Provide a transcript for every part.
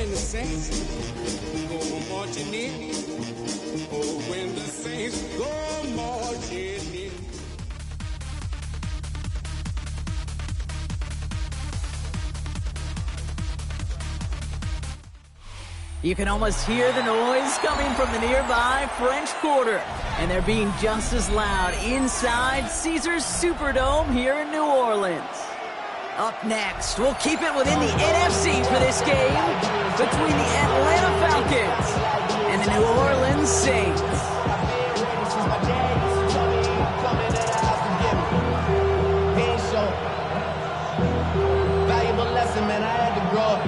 when the saints go marching in. Oh, when the saints go marching in. You can almost hear the noise coming from the nearby French Quarter. And they're being just as loud inside Caesars Superdome here in New Orleans. Up next, we'll keep it within the NFC for this game between the Atlanta Falcons and the New Orleans Saints. Valuable lesson, man. I had to grow up.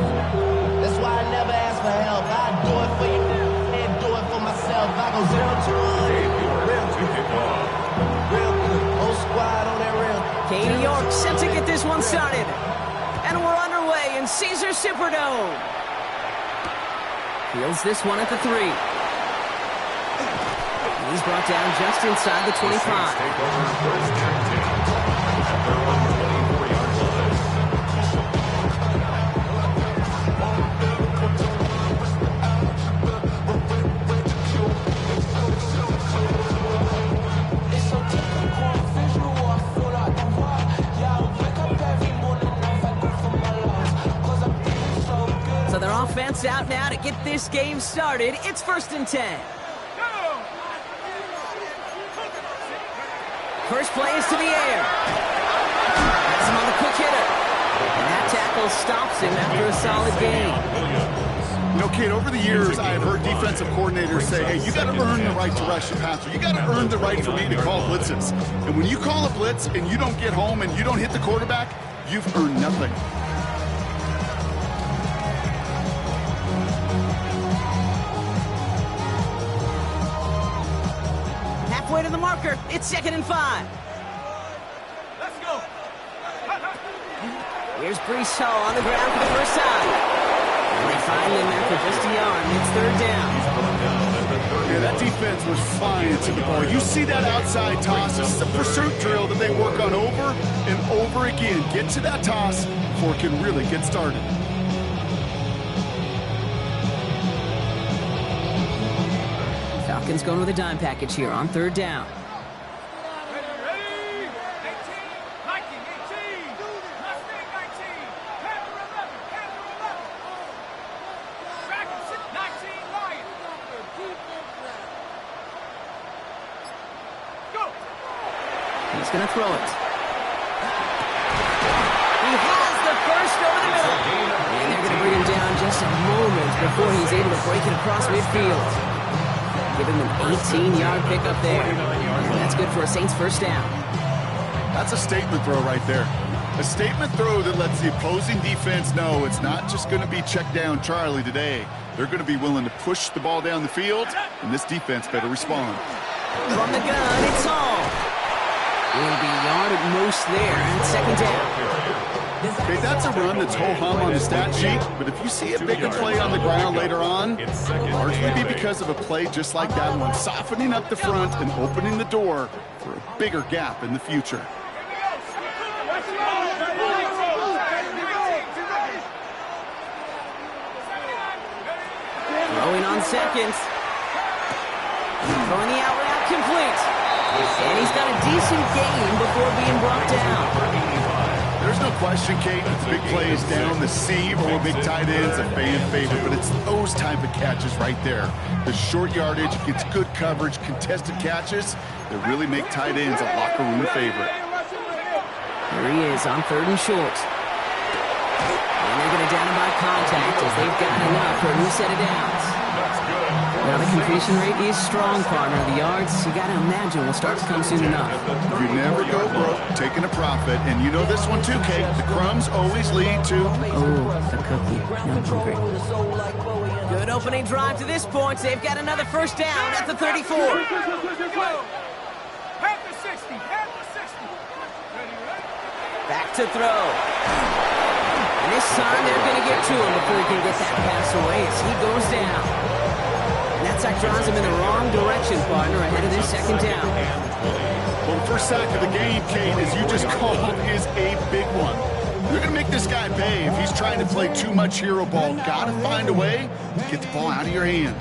That's why I never ask for help. I do it for you and do it for myself. I go 0 to 1. Real good. Whole squad on that real. Katie York set to get this one started. And we're underway in Caesars Superdome. Fields this one at the 3. He's brought down just inside the 25. So their offense out now to get this game started. It's 1st and 10. First play is to the air. Has him on the quick hitter. And that tackle stops him after a solid gain. You know, Kate, over the years, I have heard defensive coordinators say, hey, you got to earn the right to rush the passer. You got to earn the right for me to call blitzes. And when you call a blitz and you don't get home and you don't hit the quarterback, you've earned nothing. Halfway to the marker. It's 2nd and 5. Let's go. Here's Brees Hall on the ground for the first time. And they find him after just a yard. It's 3rd down. Yeah, that defense was flying to the ball. You see that outside toss. This is a pursuit drill that they work on over and over again. Get to that toss before it can really get started. Falcons going with a dime package here on 3rd down. Ready? 18, 19, 18. Mustang 19. Panther 11. Panther 11. Dragon 19. Lion. Go. He's going to throw it. He has the first over the middle. And they're going to bring him down just a moment before he's able to break it across midfield. Give him an 18-yard pickup there. And that's good for a Saints first down. That's a statement throw right there. A statement throw that lets the opposing defense know it's not just going to be check down Charlie today. They're going to be willing to push the ball down the field, and this defense better respond. From the gun, it's Hall. Will be a yard at most there, and 2nd down. Okay, that's a run that's ho-hum on the stat sheet, but if you see a bigger play on the ground later on, it'll largely be because of a play just like that one, softening up the front and opening the door for a bigger gap in the future. Throwing on 2nd. Throwing the out route complete. And he's got a decent gain before being brought down. There's no question, Kate, it's big plays down the seam or big tight ends, a fan favorite, but it's those type of catches right there. The short yardage, gets good coverage, contested catches that really make tight ends a locker room favorite. Here he is on 3rd and short. And they're going to down him by contact as they've got enough for a new set of downs. Now the completion rate is strong, partner. The yards, you got to imagine, will start to come soon enough. You never go broke taking a profit, and you know this one too, Kate. The crumbs always lead to... Oh, the cookie. No, hungry. Good opening drive to this point. They've got another first down at the 34. Panther 60. Panther 60. Back to throw. And this time they're going to get to him before he can get that pass away as he goes down. And that sack draws him in the wrong direction, partner, ahead of this 2nd down. Well, the first sack of the game, Kate, as you just called, is a big one. They're going to make this guy pay if he's trying to play too much hero ball. Got to find a way to get the ball out of your hand.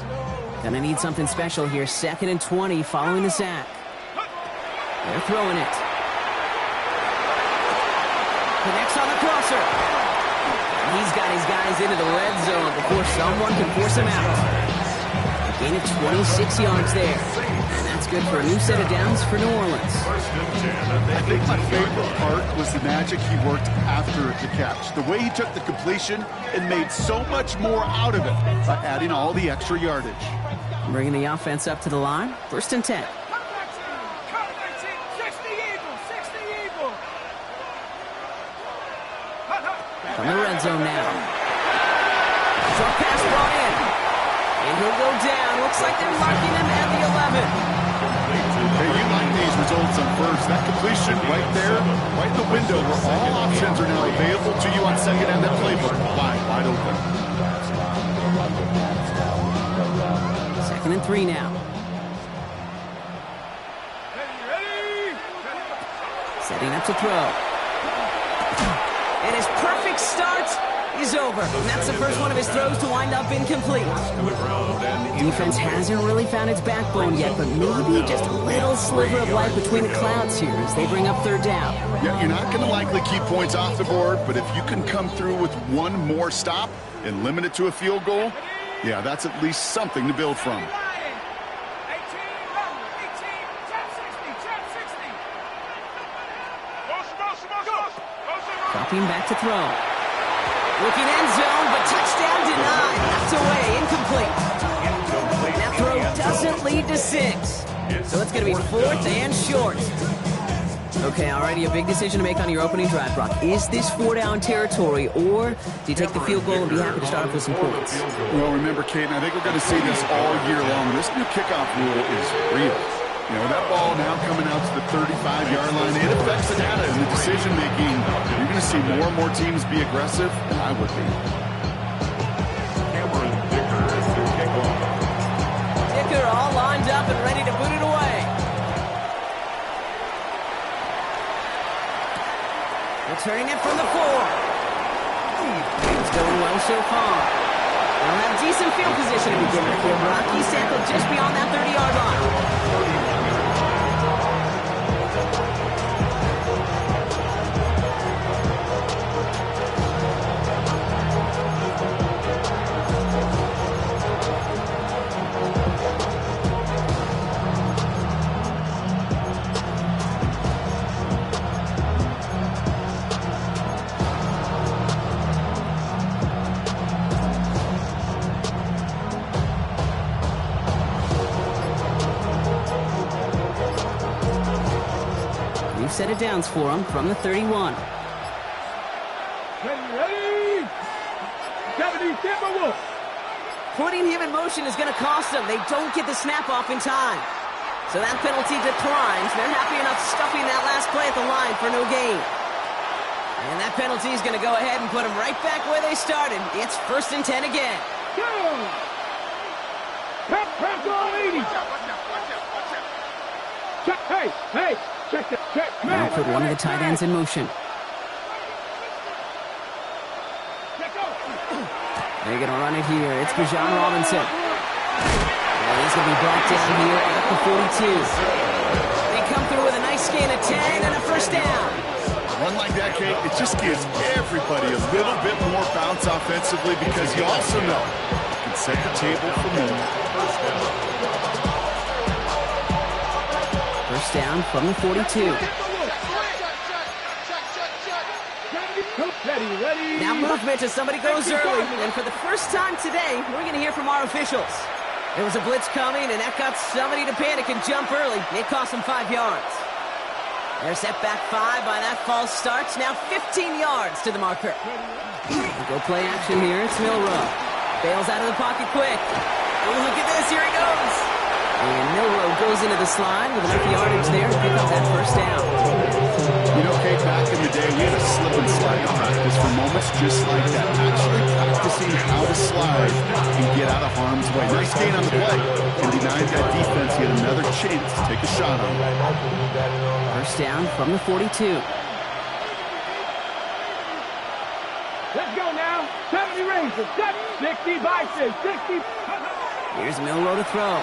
Gonna need something special here. 2nd and 20 following the sack. They're throwing it. Connects on the crosser. And he's got his guys into the red zone before someone can force him out. A gain of 26 yards there. And that's good for a new set of downs for New Orleans. I think my favorite part was the magic he worked after the catch. The way he took the completion and made so much more out of it by adding all the extra yardage. Bringing the offense up to the line. 1st and 10. Come 19, 60 Eagles, 60 Eagles. From the red zone now. Short pass brought in. And he'll go down. Looks like they're marking him at the 11. Hey, you like these results on first. That completion right there, right in the window where all options are now available to you on second and that playbook. Wide open. 2nd and 3 now. Ready. Setting up to throw. And his perfect start is over. And that's the first one of his throws to wind up incomplete. Defense hasn't really found its backbone yet, but maybe just a little sliver of light between the clouds here as they bring up 3rd down. Yeah, you're not going to likely keep points off the board, but if you can come through with one more stop and limit it to a field goal, yeah, that's at least something to build from. 18, 10-60. Dropping back to throw. Looking end zone, but touchdown denied. Knocked away, incomplete. And that throw doesn't lead to 6. So it's going to be 4th and short. Okay, alrighty, a big decision to make on your opening drive, Brock. Is this 4-down territory, or do you take the field goal and be happy to start off with some points? Well, remember, Kate, and I think we're going to see this all year long. This new kickoff rule is real. You know, that ball now coming out to the 35-yard line, it affects the data and the decision-making. You're going to see more and more teams be aggressive, and I would be. Dicker all lined up and ready to boot it away. Returning it from the 4. It's going well so far. They'll have decent field position to begin with here. Rocky sampled just beyond that 30-yard line. Set of downs for him from the 31. Ready. 70 Timberwolves. Putting him in motion is going to cost them. They don't get the snap off in time. So that penalty declines. They're happy enough stuffing that last play at the line for no gain. And that penalty is going to go ahead and put them right back where they started. It's 1st and 10 again. Go. Pass all 80. Check. Hey. Check. Now put one of the tight ends in motion. They're going to run it here. It's Bijan Robinson. And he's going to be brought down here at the 42. They come through with a nice gain of 10 and a 1st down. A run like that, Kate, it just gives everybody a little bit more bounce offensively because you also know you can set the table for more. 1st down from the 42. Now movement as somebody goes early. And for the first time today, we're going to hear from our officials. There was a blitz coming, and that got somebody to panic and jump early. It cost them 5 yards. They're set back 5 by that false start. Now 15 yards to the marker. Go play action here. It's Milrow. Bails out of the pocket quick. Oh, look at this. Here he goes. And Milrow goes into the slide with enough yardage there to pick up that 1st down. You know, Kate, back in the day, we had a slip and slide practice for moments just like that. Actually practicing how to slide and get out of harm's way. Nice gain on the play. And denied that defense yet another chance to take a shot on it. 1st down from the 42. Let's go now. 70 Rangers. 60 Bison. 60. Here's Milroe to throw.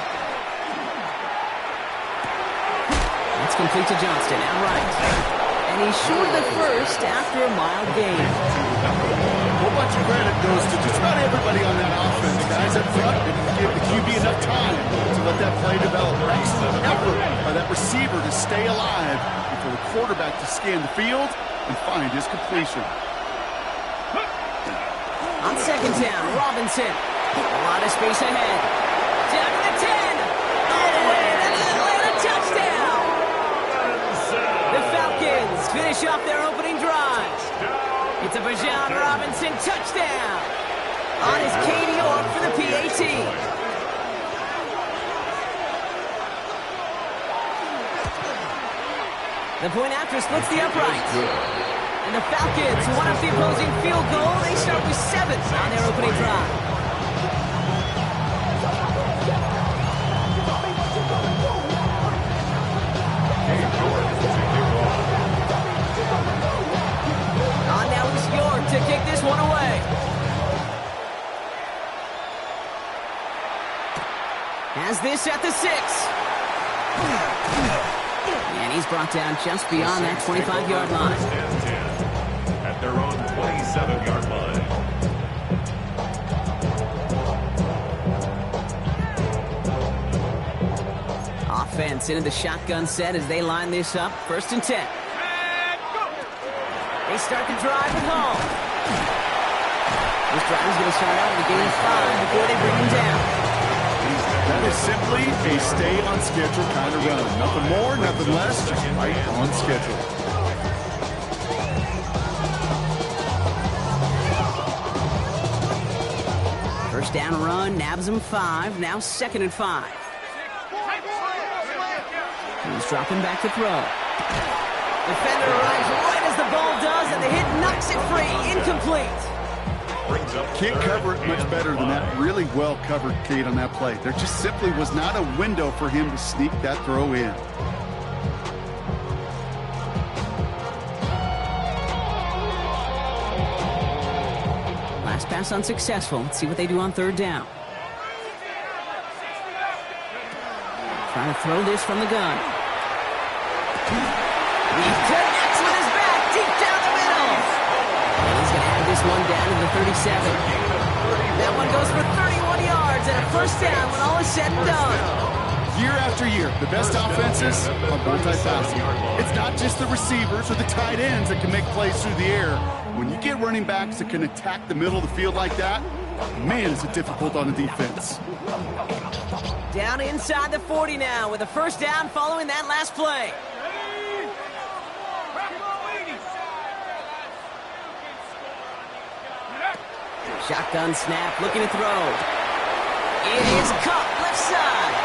It's complete to Johnston, outright. And he's short of the first after a mild gain. A whole bunch of credit goes to just about everybody on that offense. Guys up front didn't give the QB enough time to let that play develop. Excellent effort by that receiver to stay alive and for the quarterback to scan the field and find his completion. On second down, Robinson. A lot of space ahead. Down to the 10. All the way. That is Atlanta touchdown. The Falcons finish off their opening drive. It's a Bijan Robinson touchdown. On his Katie York for the PAT. The point after splits the upright. And the Falcons won up the opposing field goal. They start with 7 on their opening drive. On now is York to kick this one away. Has this at the 6. And he's brought down just beyond that 25-yard line. At their own 27-yard line. Offense into the shotgun set as they line this up. 1st and 10. They start the drive at home. This drive is going to start out with a gain of 5 before they bring him down. That is simply a stay-on-schedule kind of run. Nothing more, nothing less, just right on schedule. First down run, nabs him 5. Now 2nd and 5. He's dropping back to throw. Defender arrives right as the ball does, and the hit knocks it free. Incomplete. Can't cover it much better than that. Really well covered, Kate, on that play. There just simply was not a window for him to sneak that throw in. Last pass unsuccessful. Let's see what they do on 3rd down. Trying to throw this from the gun. He connects with his back deep down the middle. And he's going to have this one down to the 37. That one goes for 31 yards and a 1st down when all is said and done. Year after year, the best offenses are multifaceted. It's not just the receivers or the tight ends that can make plays through the air. When you get running backs that can attack the middle of the field like that, man, is it difficult on the defense. Down inside the 40 now with a 1st down following that last play. Shotgun snap, looking to throw. It is caught left side.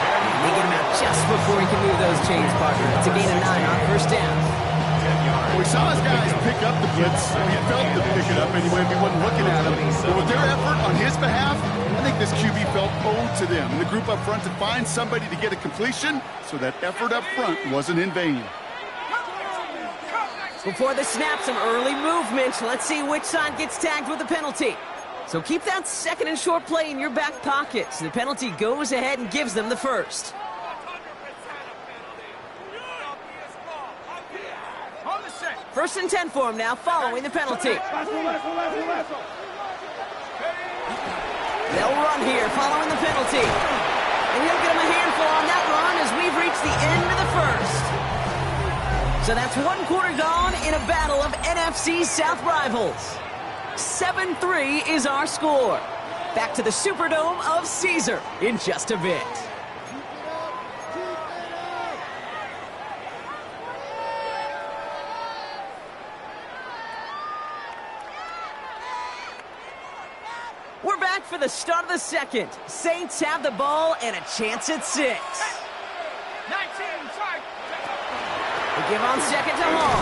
And they get him out just before he can move those chains, partner. It's a gain of 9 on 1st down. We saw his guys pick up the blitz. He felt them pick it up anyway if he wasn't looking at him. But with their effort on his behalf, I think this QB felt owed to them. And the group up front to find somebody to get a completion, so that effort up front wasn't in vain. Before the snap, some early movement. Let's see which side gets tagged with the penalty. So keep that 2nd and short play in your back pocket. So the penalty goes ahead and gives them the 1st. First and 10 for him now, following the penalty. They'll run here, following the penalty. And he'll get him a handful on that run as we've reached the end of the 1st. So that's 1 quarter gone in a battle of NFC South rivals. 7-3 is our score. Back to the Superdome of Caesar in just a bit. We're back for the start of the 2nd. Saints have the ball and a chance at 6. 19, They give on 2nd to Hall.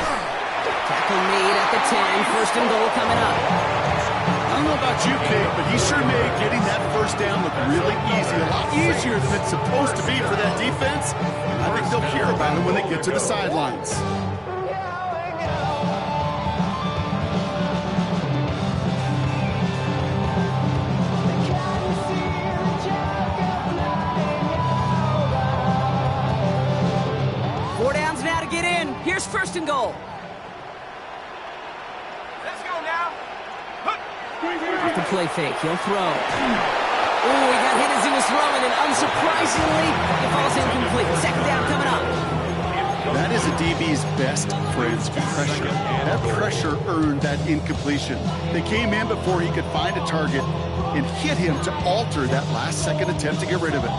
Tackle made at the 10. 1st and goal coming up. I don't know about you, Kate, but he sure made getting that 1st down look really easy. A lot easier than it's supposed to be for that defense. And I think they'll hear about it when they get to the sidelines. Here's first and goal. Let's go now. Off the play fake, he'll throw. Oh, he got hit as he was throwing, and unsurprisingly, it falls incomplete. Second down coming up. That is a DB's best friend's pressure. That pressure earned that incompletion. They came in before he could find a target and hit him to alter that last-second attempt to get rid of it.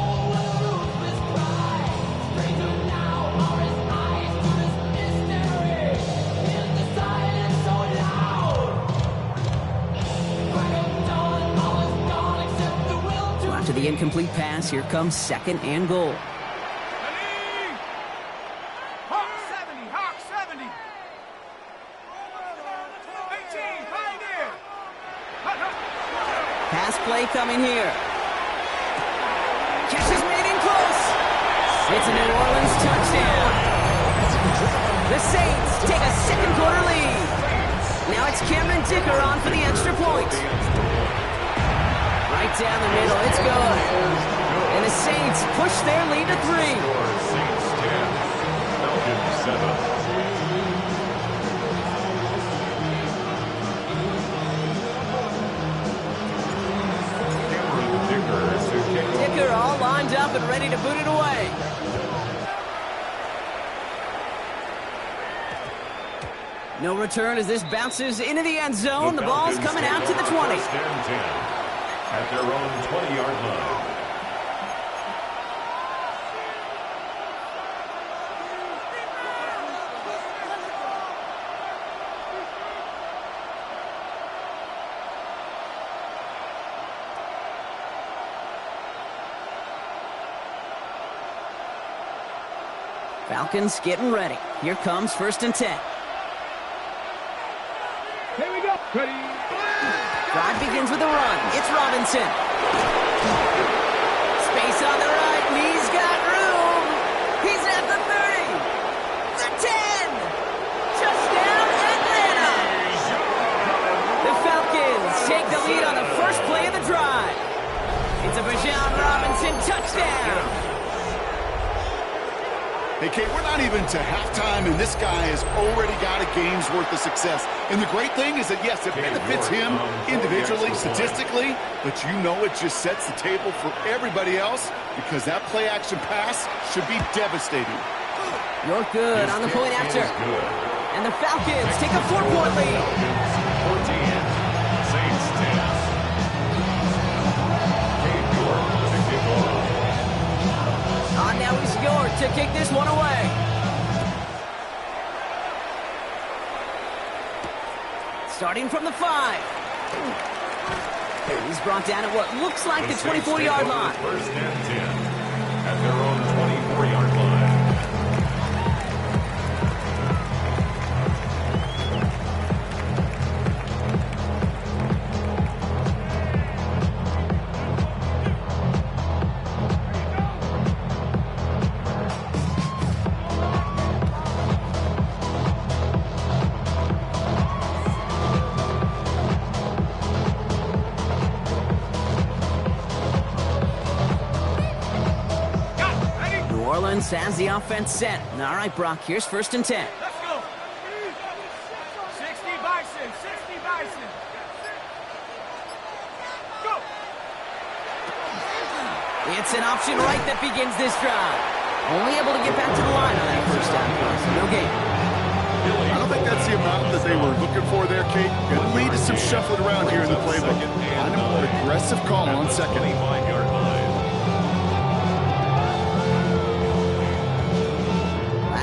After the incomplete pass, here comes second and goal. Hawk 70, Hawk 70. 18, Pioneer. Pass play coming here. Catch is made in close. It's a New Orleans touchdown. The Saints take a second quarter lead. Now it's Cameron Dicker on for the extra point. Right down the middle, it's good. And the Saints push their lead to 3. Saints 10, Falcons 7. Dicker all lined up and ready to boot it away. No return as this bounces into the end zone. The ball's coming out to the 20. First and 10 at their own 20-yard line. Falcons getting ready. Here comes first and 10. Here we go. Ready. Drive begins with a run. It's Robinson. Space on the right. He's got room. He's at the 30. The 10. Touchdown, Atlanta. The Falcons take the lead on the first play of the drive. It's a Bijan Robinson touchdown. Hey, Kate, we're not even to halftime, and this guy has already got a game's worth of success. And the great thing is that, yes, it benefits him individually, statistically, but you know it just sets the table for everybody else because that play-action pass should be devastating. You're good on the point after. And the Falcons take a 4-point lead. 14, Saints 10. Now he's scored to kick this one away. Starting from the 5. He's brought down at what looks like the 24-yard line. First and 10 at their own 24-yard line. Has the offense set. All right, Brock, here's first and 10. Let's go. 60 Bison, 60 Bison. Go. It's an option right that begins this drive. Only able to get back to the line on that first down pass. No gain. I don't think that's the amount that they were looking for there, Kate. Going to lead to some shuffling around here in the playbook. An aggressive call on second. 25-yard line.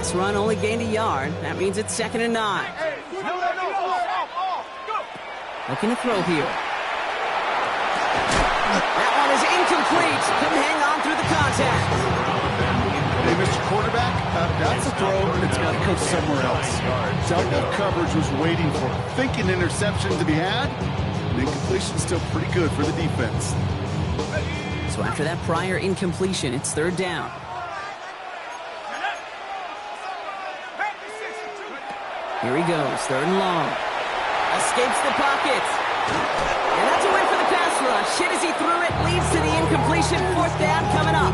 Last run only gained a yard. That means it's second and 9. No. Go. Looking to throw here. That one is incomplete. Couldn't hang on through the contact. Hey, Mr. Quarterback, that's a throw, and it's got to go somewhere else. Double coverage was waiting for it. Thinking interception to be had. The incompletion's still pretty good for the defense. So after that prior incompletion, it's third down. Here he goes, third and long. Escapes the pocket. And that's a win for the pass rush. Hit as he threw it, leads to the incompletion. Fourth down coming up.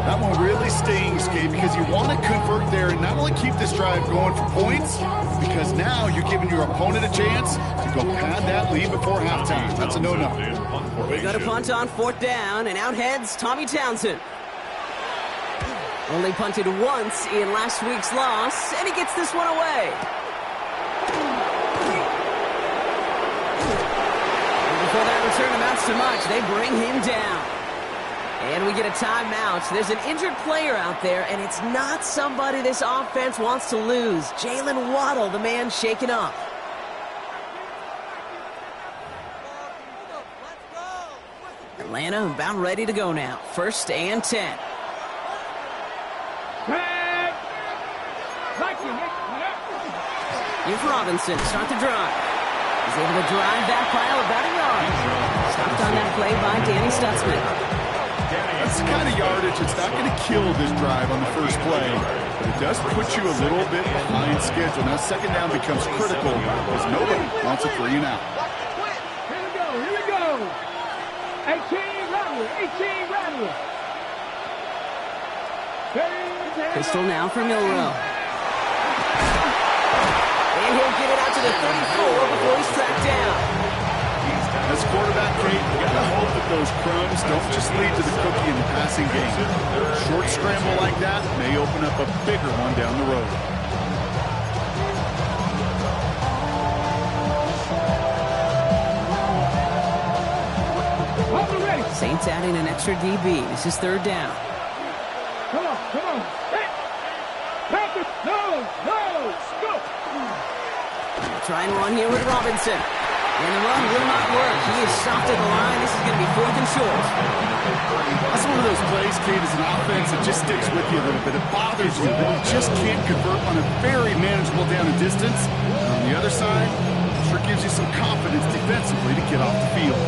That one really stings, Gabe, because you want to convert there and not only keep this drive going for points, because now you're giving your opponent a chance to go pad that lead before halftime. That's a no-no. We got a punt on 4th down, and out heads Tommy Townsend. Only punted once in last week's loss, and he gets this one away. And before that return amounts to much, they bring him down. And we get a timeout. There's an injured player out there, and it's not somebody this offense wants to lose. Jalen Waddle, the man shaken up. Atlanta about ready to go now. 1st and 10. Here's Robinson, start the drive. He's able to drive that pile about a yard. Stopped on that play by Danny Stutzman. That's the kind of yardage that's not going to kill this drive on the first play, but it does put you a little bit behind schedule. Now 2nd down becomes critical because nobody wants a 3 and out. Here we go. 18 Rattler. Pistol now for Milrow. And he'll get it out to the 34 before he's tracked down. As quarterback, Kate, you got to hope that those crumbs don't just lead to the cookie in the passing game. Short scramble like that may open up a bigger one down the road. Saints adding an extra DB. This is 3rd down. Come on. Hey. Packers, no, go. Try and run here with Robinson. And the run will not work. He is stopped at the line. This is going to be 4th and short. That's one of those plays, Kate, as an offense that just sticks with you a little bit. It bothers you that you just can't convert on a very manageable down and distance. And on the other side, it sure gives you some confidence defensively to get off the field.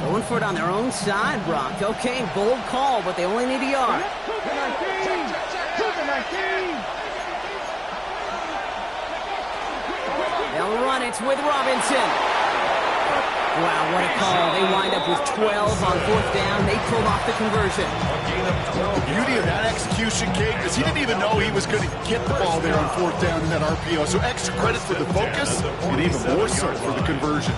Going for it on their own side, Brock. Okay, bold call, but they only need a yard. They'll run it with Robinson. Wow, what a call. They wind up with 12 on 4th down. They pulled off the conversion. The beauty of that execution, Kate, is he didn't even know he was going to get the ball there on 4th down in that RPO. So extra credit for the focus and even more so for the conversion.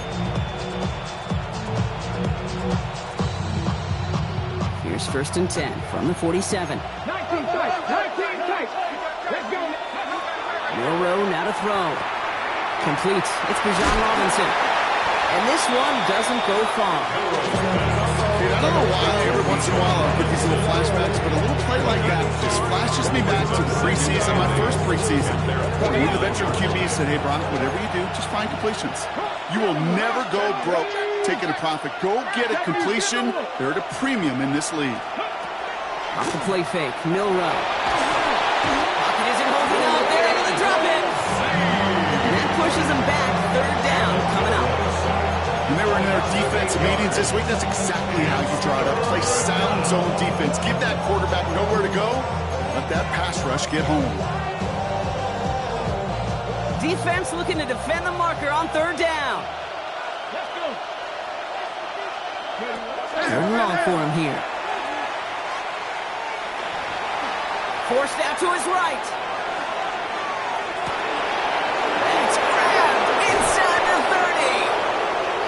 Here's 1st and 10 from the 47. 19 tight. Let's go. Milrow now to throw. Complete. It's Bijan Robinson. And this one doesn't go far. Dude, I don't know why every once in a while I'll get these little flashbacks, but a little play like that just flashes me back to the preseason, my first preseason. When the veteran QB said, hey, Brock, whatever you do, just find completions. You will never go broke taking a profit. Go get a completion. They're at a premium in this league. Off the play fake, Milrow. Pocket isn't holding up. They're able to drop it. And that pushes them back. 3rd down coming up. When they were in their defensive meetings this week, that's exactly how you draw it up. Play sound zone defense. Give that quarterback nowhere to go. Let that pass rush get home. Defense looking to defend the marker on 3rd down. Let's go. 3rd and long for him here. Forced out to his right. It's grabbed inside the 30.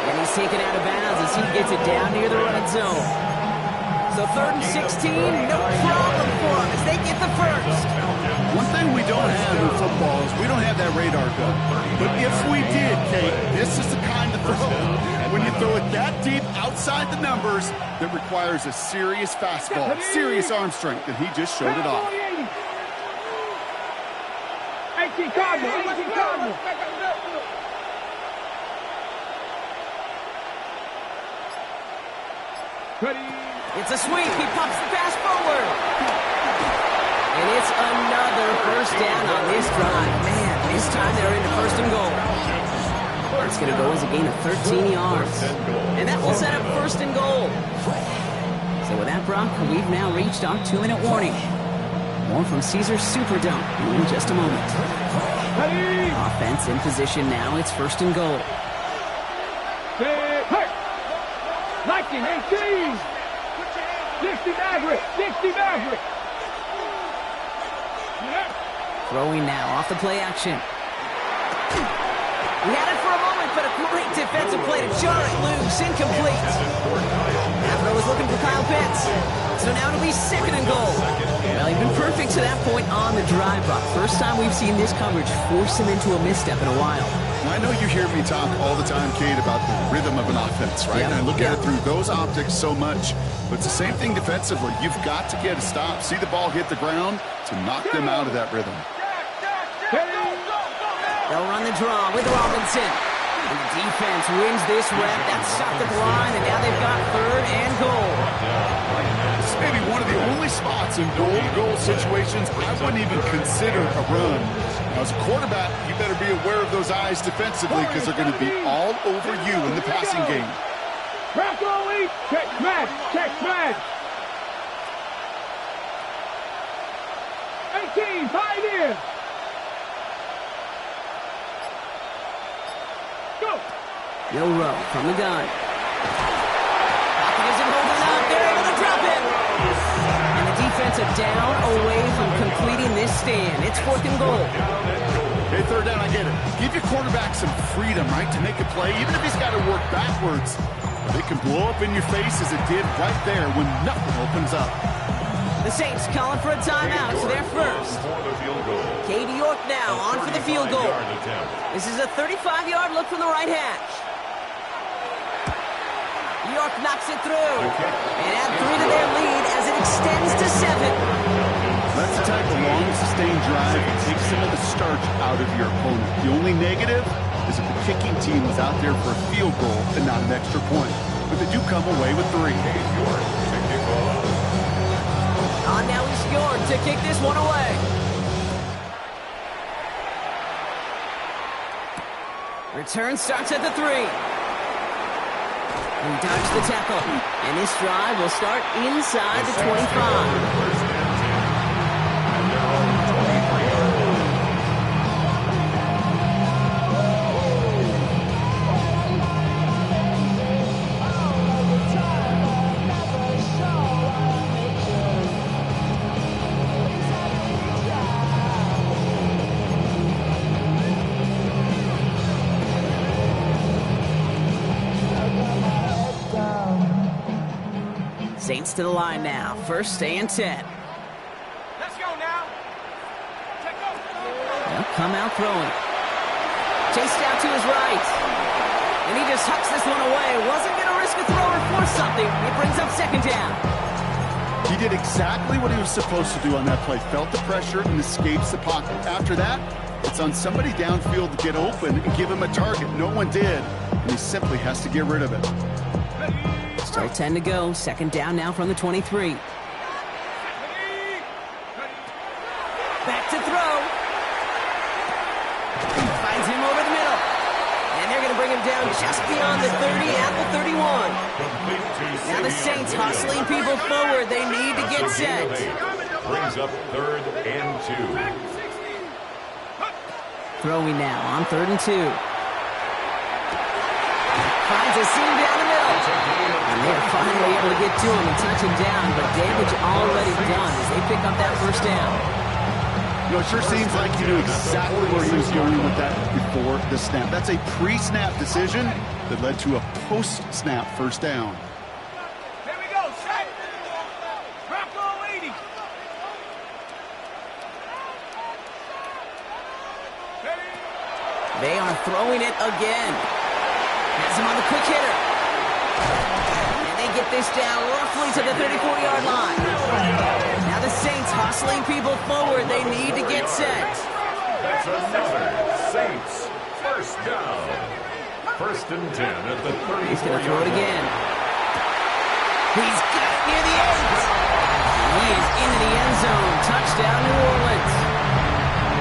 And he's taken out of bounds as he gets it down near the red zone. So 3rd and 16, no problem for him as they get the first. One thing we don't have in football is we don't have that radar gun. But if we did, Kate, this is the kind of throw. When you throw it that deep outside the numbers, that requires a serious fastball, serious arm strength, and he just showed it off. 18 Cardinal. It's a sweep. He pops the pass forward. And it's another 1st down on this drive. Man, this time they're into 1st and goal. It's going to go as a gain of 13 yards. And that will set up 1st and goal. So with that, Brock, we've now reached our 2-minute warning. More from Caesars Superdome in just a moment. Offense in position now. It's 1st and goal. Hey! 19, 18! 60 Maverick! 60 Maverick! Throwing now off the play action. We had it for a moment, but a great defensive play to jar it loose. Incomplete. That throw was looking for Kyle Pitts. So now it'll be 2nd and goal. Well, he's been perfect to that point on the drive, Brock. First time we've seen this coverage force him into a misstep in a while. I know you hear me talk all the time, Kate, about the rhythm of an offense, right? And I look at it through those optics so much. But it's the same thing defensively. You've got to get a stop, see the ball hit the ground to knock them out of that rhythm. They'll run the draw with Robinson. The defense wins this rep. That's stopped at the line, and now they've got 3rd and goal. This may be one of the only spots in goal situations I wouldn't even consider a run. Now, as a quarterback, you better be aware of those eyes defensively because they're going to be all over you in the passing game. Crack goalie! Check smash! Check smash! 18, pioneer! Go! Rowe from the gun. Pocket isn't holding up. They're able to drop it. And the defensive down away from completing this stand. It's 4th and goal. Hey, 3rd down, I get it. Give your quarterback some freedom, right, to make a play, even if he's got to work backwards. They can blow up in your face as it did right there when nothing opens up. The Saints calling for a timeout, so they're first. Katie York now on for the field goal. This is a 35-yard look from the right hash. York knocks it through. And add 3 to their lead as it extends to 7. That's the type of long, sustained drive that takes some of the starch out of your opponent. The only negative is if the kicking team was out there for a field goal and not an extra point. But they do come away with 3. On now is York to kick this one away. Return starts at the 3. He dodged the tackle. And this drive will start inside the 25. Saints to the line now. 1st and 10. Let's go now. Check go. They'll come out throwing. Chased out to his right. And he just hucks this one away. Wasn't going to risk a throw or force something. It brings up 2nd down. He did exactly what he was supposed to do on that play. Felt the pressure and escapes the pocket. After that, it's on somebody downfield to get open and give him a target. No one did. And he simply has to get rid of it. Still 10 to go. 2nd down now from the 23. Back to throw. Finds him over the middle. And they're going to bring him down just beyond the 30 at the 31. Now the Saints hustling people forward. They need to get set. Brings up 3rd and 2. Throwing now on 3rd and 2. Finds a seam down the middle. And they're finally able to get to him and touch him down, but damage already done as they pick up that 1st down. You know, it sure seems like he knew exactly where he was going with that before the snap. That's a pre-snap decision that led to a post-snap 1st down. Here we go. Set. Crack goal 80. They are throwing it again. Has him on the quick hitter. And they get this down roughly to the 34-yard line. Now the Saints hustling people forward. They need to get set. That's another Saints 1st down. 1st and 10 at the 34-yard line. He's going to throw it again. He's got it near the end. He is into the end zone. Touchdown, New Orleans.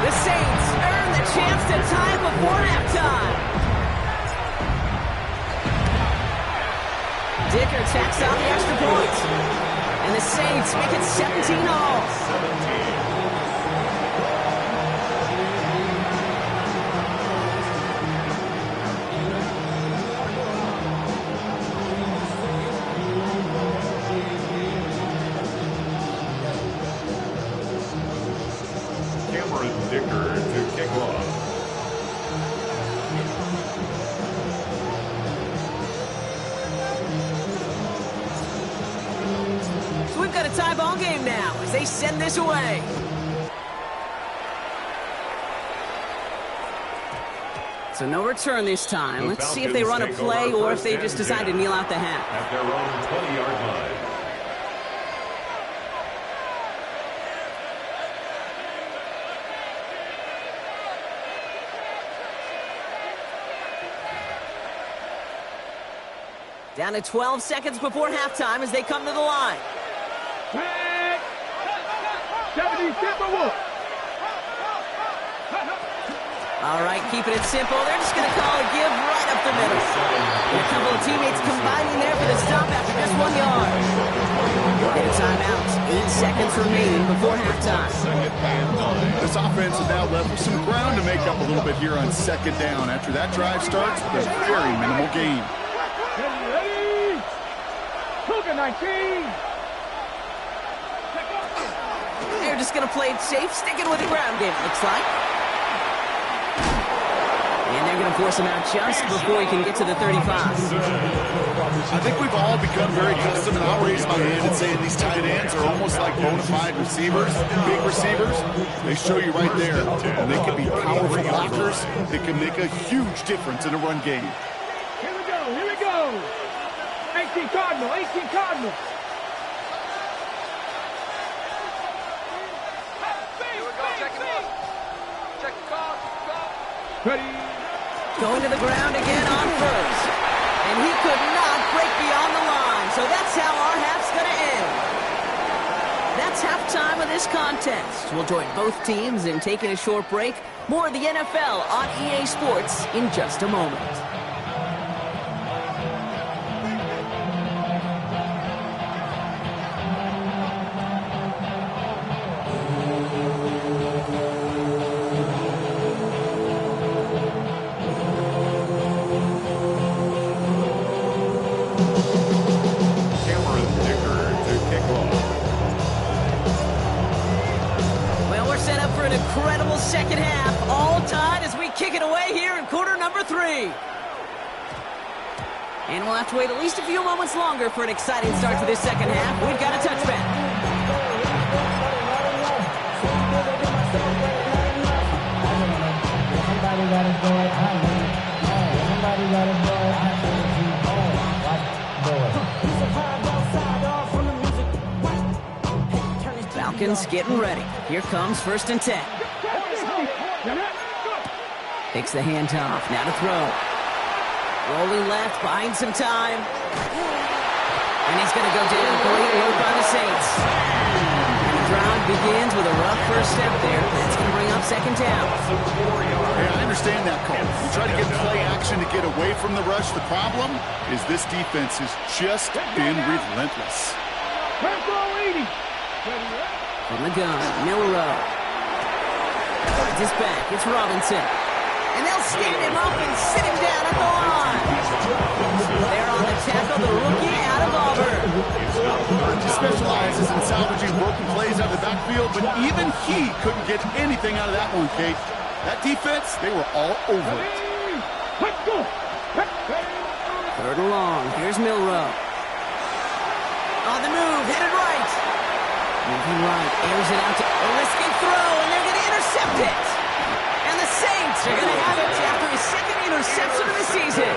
The Saints earn the chance to tie before halftime. Dicker tacks on the extra point. And the Saints make it 17 all. 17. Cameron Dicker to kick off. So we've got a tie ball game now as they send this away. So no return this time. Let's see if they run a play or if they just decide to kneel out the half. At their own 20-yard line. Down to 12 seconds before halftime as they come to the line. 70, All right, keeping it simple. They're just going to call a give right up the middle. And a couple of teammates combining there for the stop after just 1 yard. And a timeout. 8 seconds remaining before halftime. This offense is now left with some ground to make up a little bit here on second down. After that drive starts with a very minimal gain. ready. Cougar 19. They're just going to play it safe, sticking with the ground game, it looks like. And they're going to force him out just before he can get to the 35. I think we've all become very accustomed, and I'll raise my hand and say these tight ends are almost like bona fide receivers, big receivers. They show you right there, and they can be powerful blockers. They can make a huge difference in a run game. Here we go, here we go. 18 Cardinal, 18 Cardinal. Ready. Going to the ground again on first. And he could not break beyond the line. So that's how our half's going to end. That's halftime of this contest. We'll join both teams in taking a short break. More of the NFL on EA Sports in just a moment. Incredible second half, all tied as we kick it away here in quarter number 3. And we'll have to wait at least a few moments longer for an exciting start to this second half. We've got a touchback. Falcons getting ready. Here comes 1st and 10. Takes the handoff. Now to throw. Rolling left, buying some time. And he's going to go down. Great work by the Saints. And the drive begins with a rough first step there. That's going to bring up 2nd down. Hey, I understand that call. You try to get play action to get away from the rush. The problem is this defense has just been relentless. From the gun, Milrow. Finds his back. It's Robinson. And they'll stand him up and sit him down at the line. They're on the tackle, the rookie out of Auburn. He specializes in salvaging broken plays out of the backfield, but even he couldn't get anything out of that one, Kate. That defense, they were all over it. 3rd and long. Here's Milrow. On the move, headed right. Moving right, airs it out to a risky throw, and they're going to intercept it. And the Saints are going to have it after his 2nd interception of the season.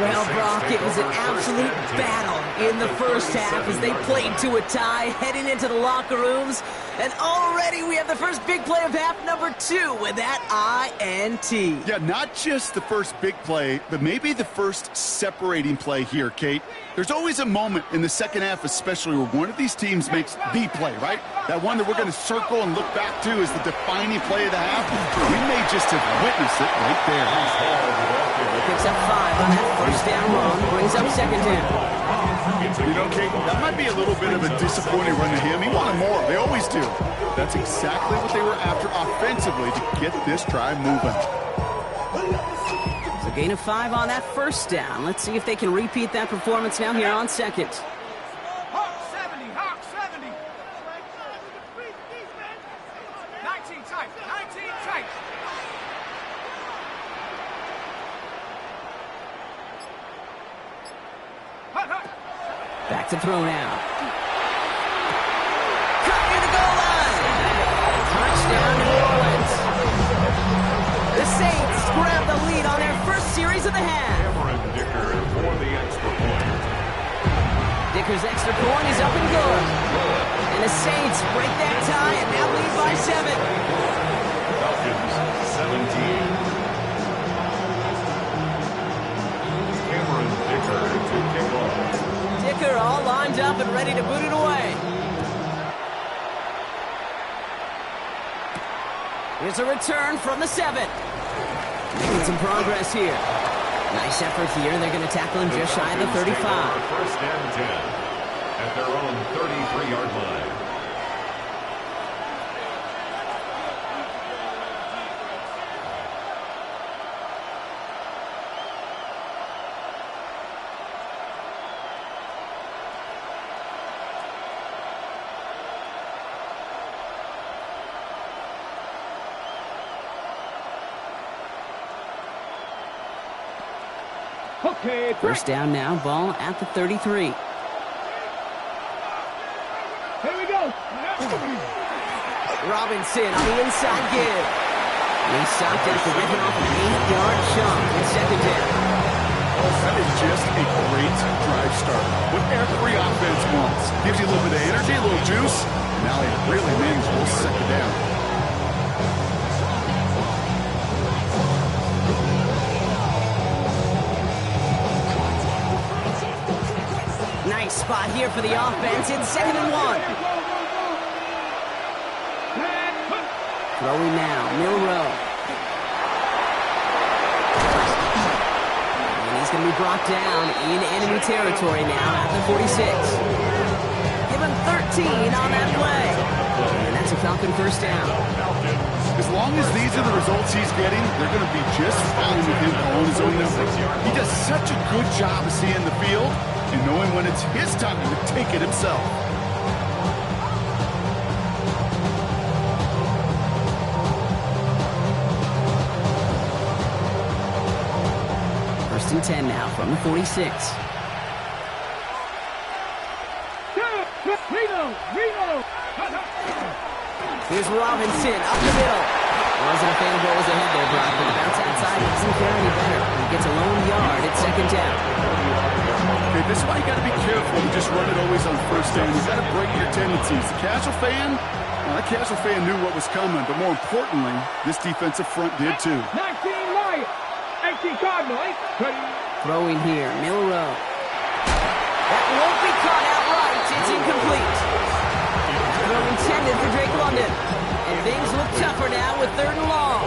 Well, Brock, it was an absolute battle in the first half as they played to a tie, heading into the locker rooms. And already we have the first big play of half number 2 with that INT. Yeah, not just the first big play, but maybe the first separating play here, Kate. There's always a moment in the second half, especially where one of these teams makes the play, right? That one that we're going to circle and look back to as the defining play of the half. We may just have witnessed it right there. Picks up 5 on that first down run, brings up 2nd down. You know, Kate, that might be a little bit of a disappointing run to him. He wanted more. They always do. That's exactly what they were after offensively to get this drive moving. So gain of 5 on that first down. Let's see if they can repeat that performance now here on 2nd. Hawk 70, Hawk 70. 19 19 tight. 19 tight. Back to throw now. Cut near the goal line. Touchdown, New Orleans. The Saints grab the lead on their first series of the half. Cameron Dicker for the extra point. Dicker's extra point is up and good. And the Saints break that tie and now lead by 7. Falcons 17. Cameron Dicker to kick off. Dicker all lined up and ready to boot it away. Here's a return from the 7. Making some progress here. Nice effort here. They're going to tackle him just shy of the 35. First and 10 at their own 33-yard line. Okay, First down now, ball at the 33. Here we go. Robinson on the inside give. He stopped after ripping off an 8-yard chunk in second down. That is just a great drive start. What every offense wants. Gives you a little bit of energy, a little juice. Now a really manageable second down. Nice spot here for the offense in 2nd and 1. Throwing now, Milrow. And he's going to be brought down in enemy territory now at the 46. Give him 13 on that play. And that's a Falcon first down. As long as these are the results he's getting, they're going to be just fine with him calling his own number. He does such a good job of seeing the field and knowing when it's his time to take it himself. First and 10 now from the 46. Here's Robinson up the middle. Wasn't a fan of what was ahead there, Brock, but the bounce outside doesn't fare any better. He gets a lone yard at 2nd down. Okay, this is why you got to be careful to just run it always on first down. You got to break your tendencies. The casual fan, well, that casual fan knew what was coming, but more importantly, this defensive front did too. 19 Lions, 18 Cardinals. Throwing here, Milrow. That won't be caught outright. It's incomplete. Throw intended for Drake London. And things look tougher now with 3rd and long.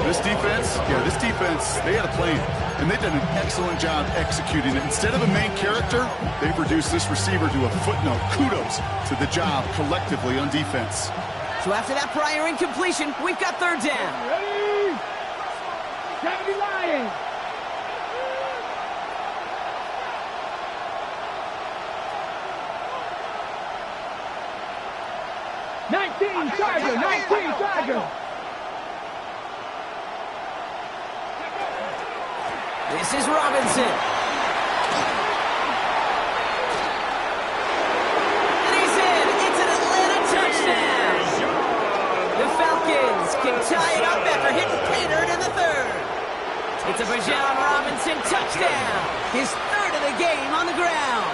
This defense, they had a plan, and they've done an excellent job executing it. Instead of a main character, they've reduced this receiver to a footnote. Kudos to the job collectively on defense. So after that prior incompletion, we've got 3rd down. Ready? 70 Lions. Nineteen Tiger. This is Robinson. And he's in. It's an Atlanta touchdown. The Falcons can tie it up after hitting Painter in the 3rd. It's a Bijan Robinson touchdown. His 3rd of the game on the ground.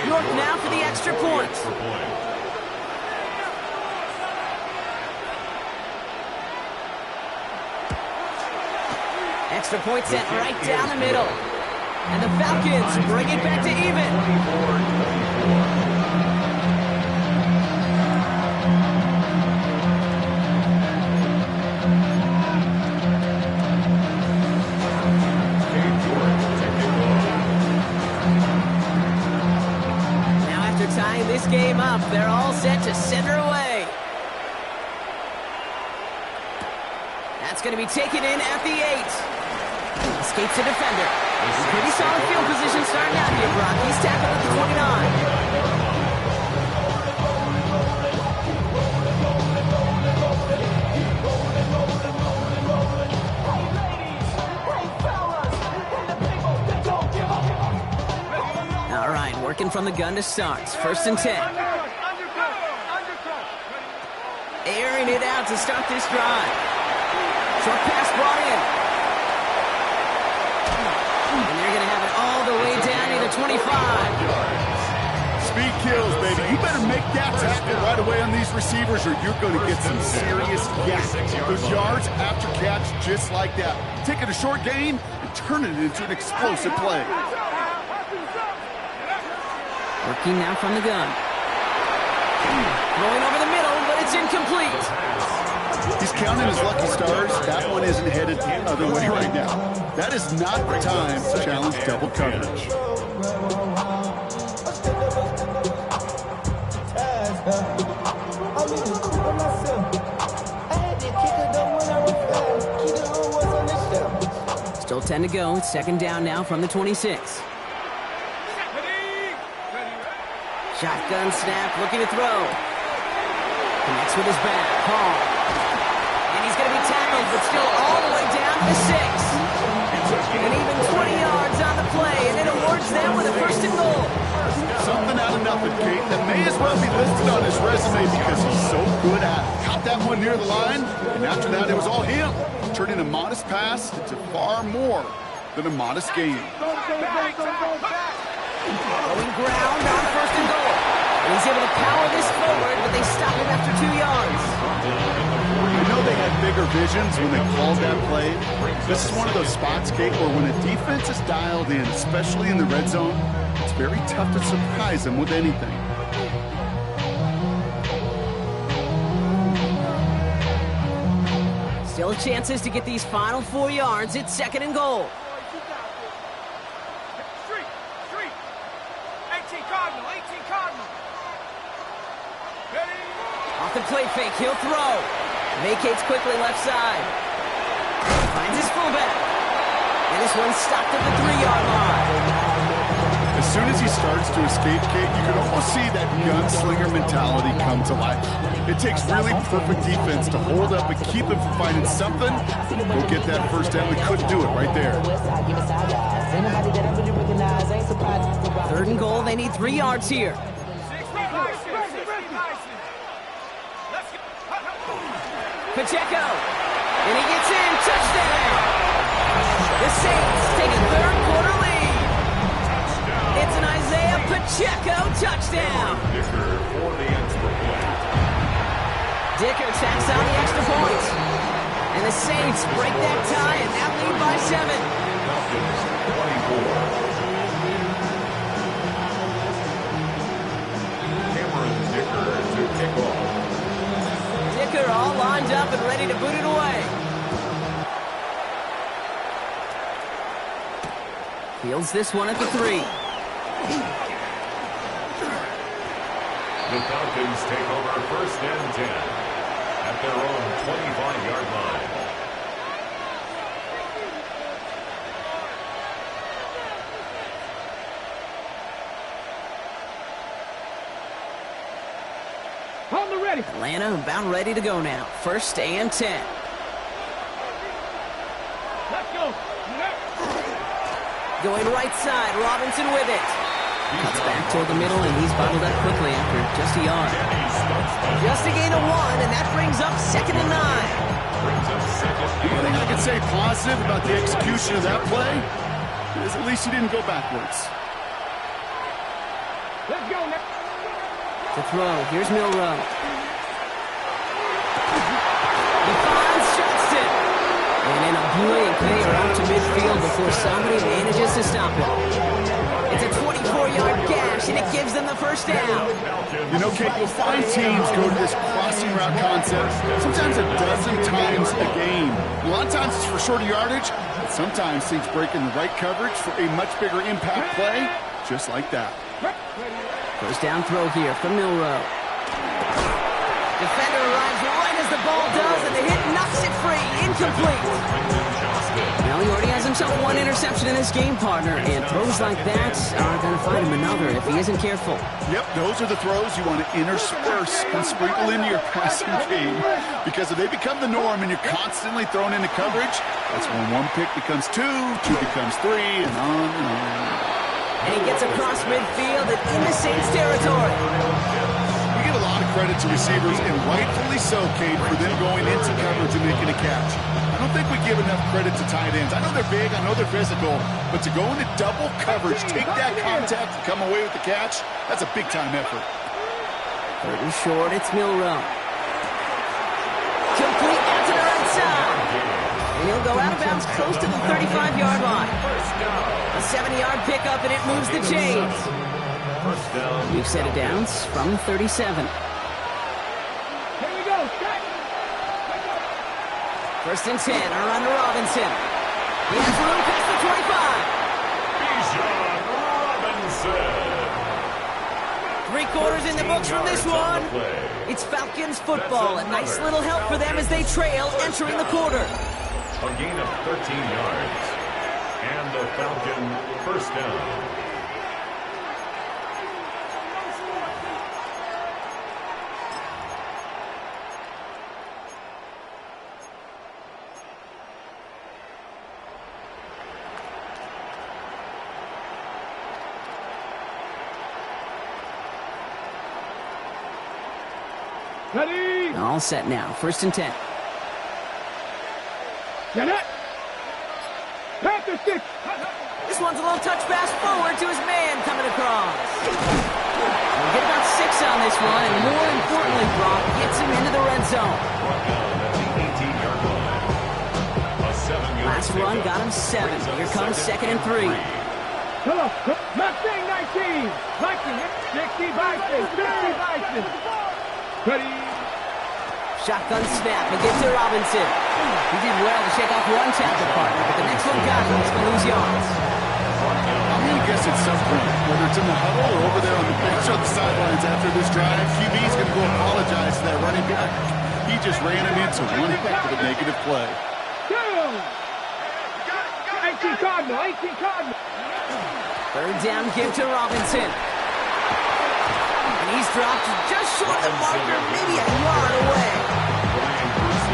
York now for the extra point. Extra point set right down the middle. And the Falcons bring it back to even. Now after tying this game up, they're all set to send her away. That's going to be taken in at the 8. Escapes the defender. Pretty solid field position starting out here, Brock. He's tackled at the 29. from the gun to start. 1st and 10. Airing it out to start this drive. Short pass brought in. And they're going to have it all the way down near the 25. Speed kills, baby. You better make that tackle right away on these receivers or you're going to get some serious yak. Those yards after catch just like that. Taking a short gain and turning it into an explosive play. Working now from the gun. Going over the middle, but it's incomplete. He's counting his lucky stars. That one isn't headed the other way right now. That is not the time to challenge double coverage. Still 10 to go. 2nd down now from the 26. Shotgun snap, looking to throw. Connects with his back. Hall. And he's going to be tackled, but still all the way down to the 6. And even 20 yards on the play, and it awards them with a 1st and goal. Something out of nothing, Kate. That may as well be listed on his resume because he's so good at it. Caught that one near the line, and after that, it was all him. Turning a modest pass into far more than a modest gain. Going ground on 1st and goal. And he's able to power this forward, but they stop him after 2 yards. I know they had bigger visions when they called that play. This is one of those spots, Kate, where when a defense is dialed in, especially in the red zone, it's very tough to surprise them with anything. Still chances to get these final 4 yards. It's 2nd and goal. Street. 18 Cardinal. Off the play fake, he'll throw. Vacates quickly left side. Finds his fullback. And this one's stopped at the 3-yard line. As soon as he starts to escape, Kate, you can almost see that gunslinger mentality come to life. It takes really perfect defense to hold up and keep him from finding something. We'll get that 1st down. We couldn't do it right there. 3rd and goal, they need 3 yards here. Pacheco, and he gets in, touchdown! The Saints take a 3rd quarter lead. It's an Isaiah Pacheco touchdown. Dicker tacks on the extra point. And the Saints break that tie and now lead by 7. Dicker all lined up and ready to boot it away. Fields this one at the 3. The Falcons take over 1st and 10 at their own 25-yard line. Atlanta about ready to go now. 1st and 10. Let's go. Going right side, Robinson with it. Cuts back toward the middle, and he's bottled up quickly after just a yard. Just a gain of 1, and that brings up 2nd and 9. The only thing I can say positive about the execution of that play is at least he didn't go backwards. Let's go now. To throw, here's Milrow. He finds Johnston. And in a blink, they are out to midfield before somebody manages to stop him. It's a 24-yard gash, and it gives them the 1st down. You know, Kate, you'll find teams go to this crossing route concept sometimes a dozen times a game. A lot of times it's for shorter yardage, but sometimes teams break in the right coverage for a much bigger impact play, just like that. 1st down throw here from Milrow. Defender arrives right as the ball does, and the hit knocks it free. Incomplete. Now he already has himself 1 interception in his game, partner, and throws like that are going to find him another if he isn't careful. Yep, those are the throws you want to intersperse and sprinkle into your passing game, because if they become the norm and you're constantly thrown into coverage, that's when 1 pick becomes 2, 2 becomes 3, and on and on. And he gets across midfield and into Saints territory. You give a lot of credit to receivers, and rightfully so, Kate, for them going into coverage and making a catch. I don't think we give enough credit to tight ends. I know they're big, I know they're physical, but to go into double coverage, take that contact, and come away with the catch, that's a big-time effort. Third and short, it's Milrow. Complete out to the right side. And he'll go out of bounds close to the 35-yard line. A 70-yard pickup, and it moves the chains. We've set it down from 37. Here we go. Set. First and 10, around to Robinson. He has room past the 25. 3 quarters in the books from this one. It's Falcons football. A nice little help for them as they trail entering the quarter. A gain of 13 yards. And the Falcon first down. Ready. All set now. First and 10. Get it. Panther 6. This one's a little touch pass forward to his man coming across. We'll get about 6 on this one, and more importantly, Brock gets him into the red zone. Last run got him 7. Here comes second and 3. Hello. Mustang 19. Viking. 60 Bison. 60 Bison. Ready. Shotgun snap and get to Robinson. He did well to shake off one tackle partner, but the next one got him. He's going to lose yards. I'm going to guess at some point, whether it's in the huddle or over there on the bench or the sidelines after this drive, QB's going to go apologize to that running back. He just ran him into one heck of a negative play. 18 Cardinal. 18 Cardinal. Third down, give to Robinson. And he's dropped just short of the marker, maybe a yard away.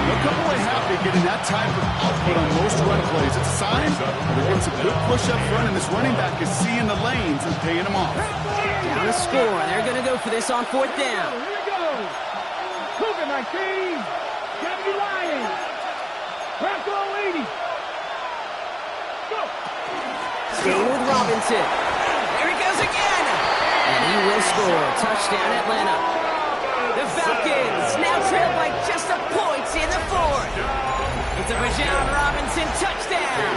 They'll come away happy getting that type of output on most run plays. It's a sign they're getting some good push up front, and this running back is seeing the lanes and paying them off. Down to score. They're going to go for this on fourth down. Here we go. Cougar 19. Deputy Lions. Bronco 80. Go. Staying with Robinson. There he goes again. And he will score. Touchdown, Atlanta. The Falcons now trail by just a point in the fourth. It's a Bijan Robinson touchdown.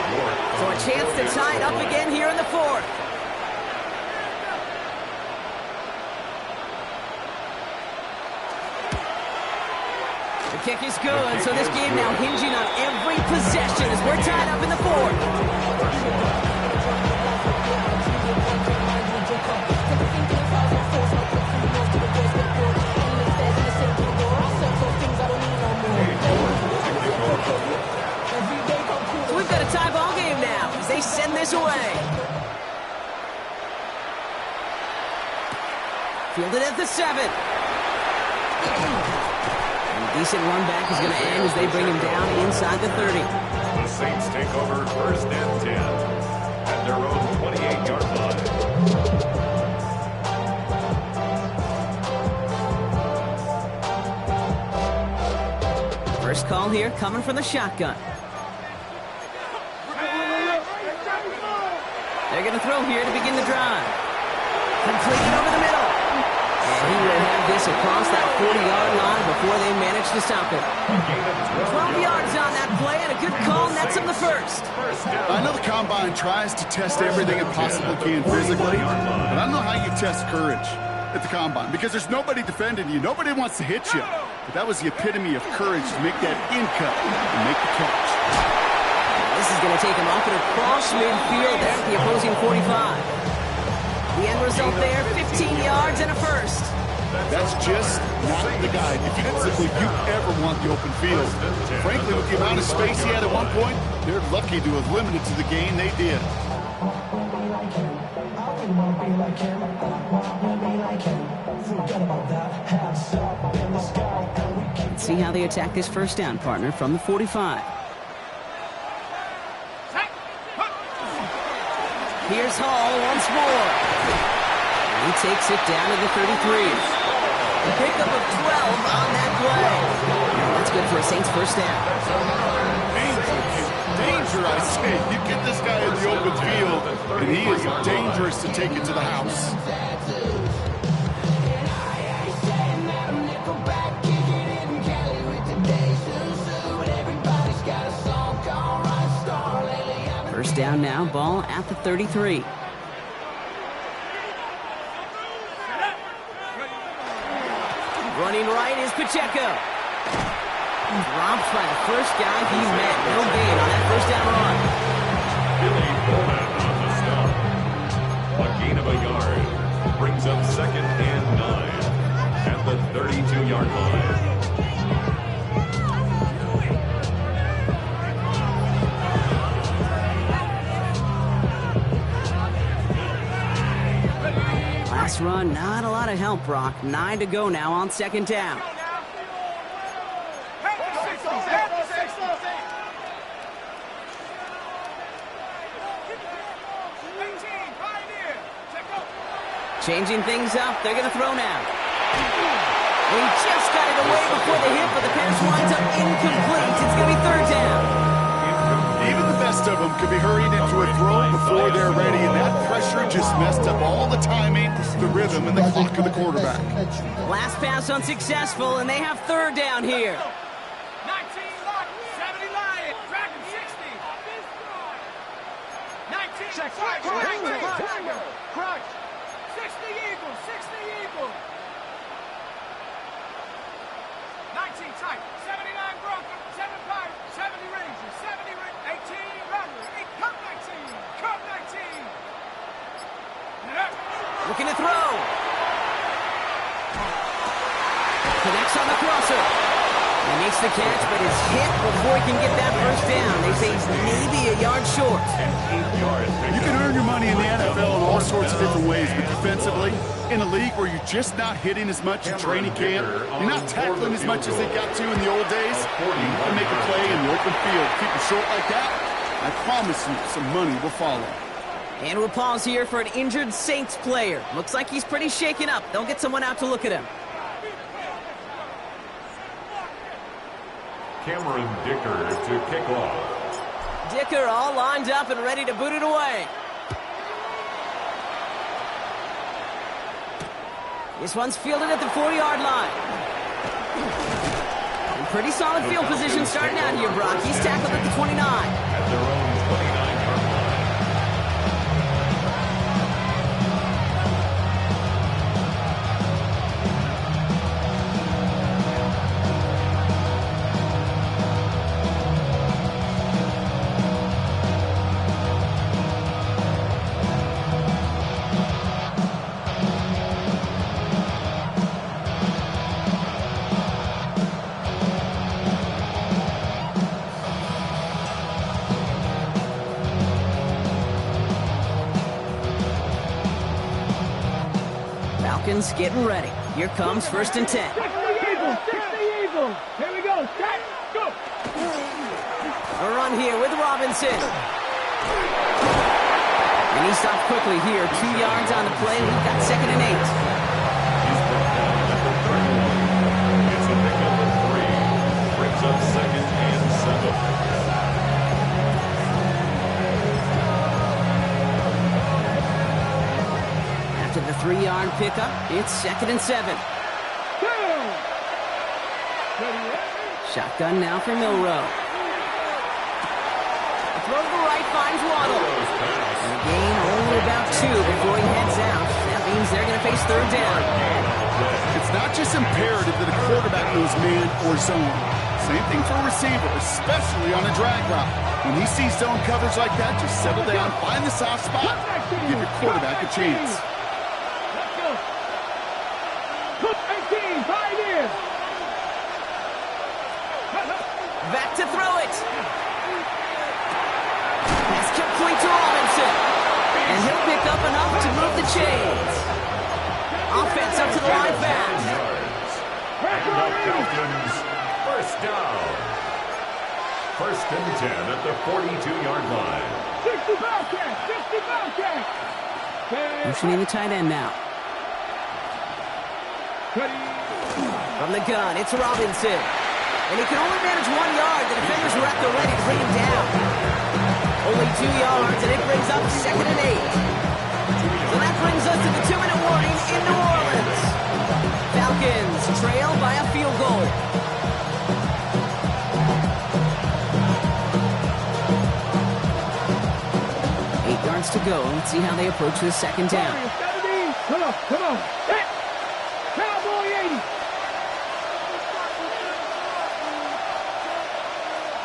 So a chance to tie it up again here in the fourth. The kick is good, so this game now hinging on every possession as we're tied up in the fourth. So we've got a tie ball game now as they send this away. Fielded at the 7. And a decent run back is going to end as they bring him down inside the 30. The Saints take over first and 10 at their own 28-yard line. First call here coming from the shotgun. They're going to throw here to begin the drive. Completed over the middle. And he will have this across that 40-yard line before they manage to stop it. 12 yards on that play and a good call nets him the first. I know the Combine tries to test everything it possibly can physically, but I don't know how you test courage at the Combine because there's nobody defending you. Nobody wants to hit you. But that was the epitome of courage to make that in cut and make the catch. This is going to take him off and across midfield there at the opposing 45. The end result there, 15 yards and a first. That's just not the guy defensively you ever want the open field. Frankly, with the amount of space he had at one point, they're lucky to have limited to the gain they did. Let's see how they attack this first down, partner, from the 45. Here's Hall once more. He takes it down to the 33. A pickup of 12 on that play. That's good for a Saints first down. Danger, I say. You get this guy in the open field, and he is dangerous to take it to the house. First down now, ball at the 33. Running right is Pacheco. Dropped by the first guy he met. No gain on that first down run. Billy Bowman on the stop. A gain of a yard. Brings up 2nd and 9 at the 32-yard line. Last run, not a lot of help, Brock. 9 to go now on 2nd down. Changing things up, they're going to throw now. He just got it away before the hit, but the pass winds up incomplete. It's going to be 3rd down. Even the best of them could be hurried into a throw before they're ready, and that pressure just messed up all the timing, the rhythm, and the clock of the quarterback. Last pass unsuccessful, and they have 3rd down here. 19 lock, 70 Lion, Dragon 60. 19, check, Crunch. 60 Eagles, 60 Eagles. 19 tight, 79 Bronco, 7 Pirate, 70 Rangers, 70 Rangers, 18 Runner, 8 Cup 19, Cup 19. Looking to throw. Connects on the crosser. He makes the catch, but is hit before he can get that first down. They say he's maybe a yard short. You can earn your money in the NFL in all sorts of different ways, but defensively, in a league where you're just not hitting as much in training camp, you're not tackling as much as they got to in the old days, you can make a play in the open field. Keep it short like that, I promise you some money will follow. And we'll pause here for an injured Saints player. Looks like he's pretty shaken up. They'll get someone out to look at him. Cameron Dicker to kick off. Dicker all lined up and ready to boot it away. This one's fielded at the 40-yard line. In pretty solid field position starting out here, Brock. He's tackled at the 29. At their own 29-yard line. Falcons getting ready. Here comes 1st and 10. 60 Eagles, 60 Eagles. Here we go, set, go. A run here with Robinson. And he stopped quickly here. 2 yards on the play. We've got 2nd and 8. He's brought down at the 31. It's a pickup of 3. Brings up 2nd and 7. After the 3-yard pickup, it's 2nd and 7. Shotgun now for Milrow. A throw to the right finds Waddle. And a gain only about 2 before he heads out. That means they're going to face 3rd down. It's not just imperative that a quarterback knows man or zone. Same thing for a receiver, especially on a drag route. When he sees zone coverage like that, just settle down, find the soft spot, give your quarterback a chance. Back to throw it. Pass complete to Robinson. And he'll pick up enough to move the chains. Offense up to the line fast. And the Falcons, first down. First and 10 at the 42-yard line. 60 Bobcats! 60 Bobcats! Motioning the tight end now. From the gun, it's Robinson. And he can only manage 1 yard. The defenders were at the ready to bring him down. Only 2 yards, and it brings up 2nd and 8. So that brings us to the 2-minute warning in New Orleans. Falcons trail by a field goal. To go. Let's see how they approach this second down. Come on, come on. Hit. Cowboy 80.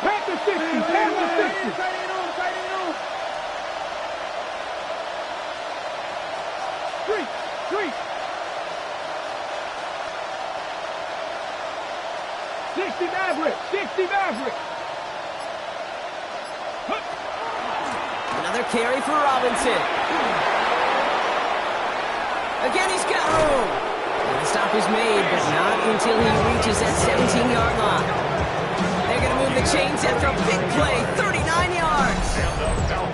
Panther 60. Panther 60. Street. 60 Maverick. 60 Maverick. Another carry for Robinson. Again, he's got room. And the stop is made, but not until he reaches that 17-yard line. They're going to move the chains after a big play, 39 yards.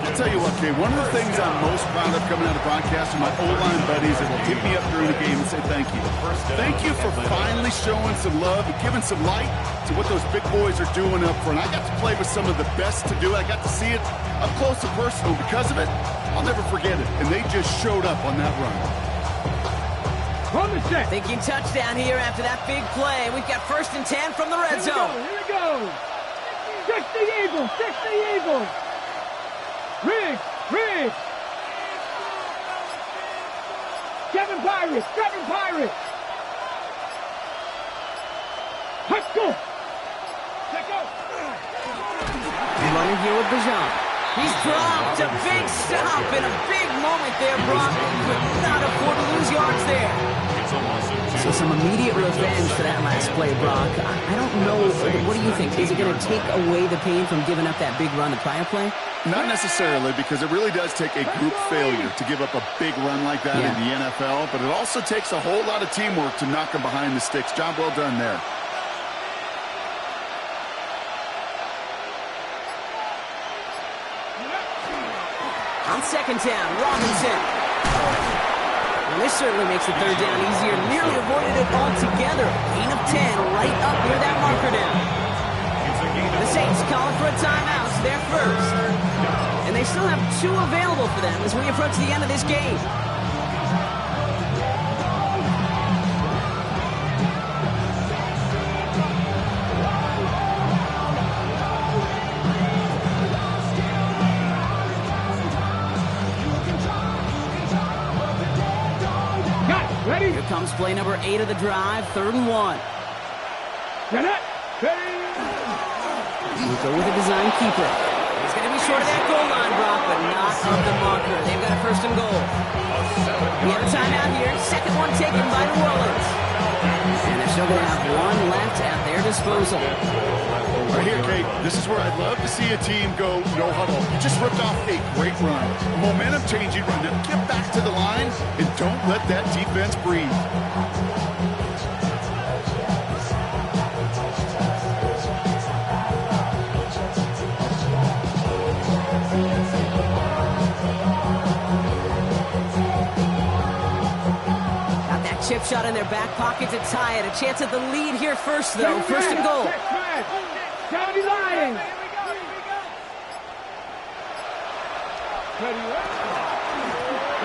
I'll tell you what, Kay, one of the things I'm most proud of coming out of broadcasting, my O-line buddies that will hit me up during the game and say thank you. Thank you for finally showing some love and giving some light to what those big boys are doing up front. I got to play with some of the best to do it. I got to see it up close and personal. Because of it, I'll never forget it. And they just showed up on that run. Thinking touchdown here after that big play. We've got 1st and 10 from the red zone. Here we go. 60 Eagles. 60 Eagles. Riggs. Kevin Pirates. Let's go. Running here with Bajan. He's dropped. A big stop and a big moment there, Brock. Could not afford to lose yards there. So some immediate revenge for that last play, Brock. I don't know. What do you think? Is it going to take away the pain from giving up that big run the prior play? Not necessarily, because it really does take a group failure to give up a big run like that in the NFL, but it also takes a whole lot of teamwork to knock them behind the sticks. Job well done there. On 2nd down, Robinson. And this certainly makes the 3rd down easier. Nearly avoided it altogether. Gain of 10 right up near that marker now. The Saints calling for a timeout. So they're first. And they still have 2 available for them as we approach the end of this game. Here comes play number 8 of the drive, 3rd and 1. We'll go with a design keeper. He's going to be short of that goal line, Brock, but not of the marker. They've got a 1st and goal. We have a timeout here. 2nd one taken by New Orleans. And they're still going to have 1 left at their disposal. Right here, Kate, this is where I'd love to see a team go no huddle. You just ripped off a great run. A momentum-changing run. Now get back to the line and don't let that defense breathe. Got that chip shot in their back pocket to tie it. A chance at the lead here first, though. 1st and goal. County Lions.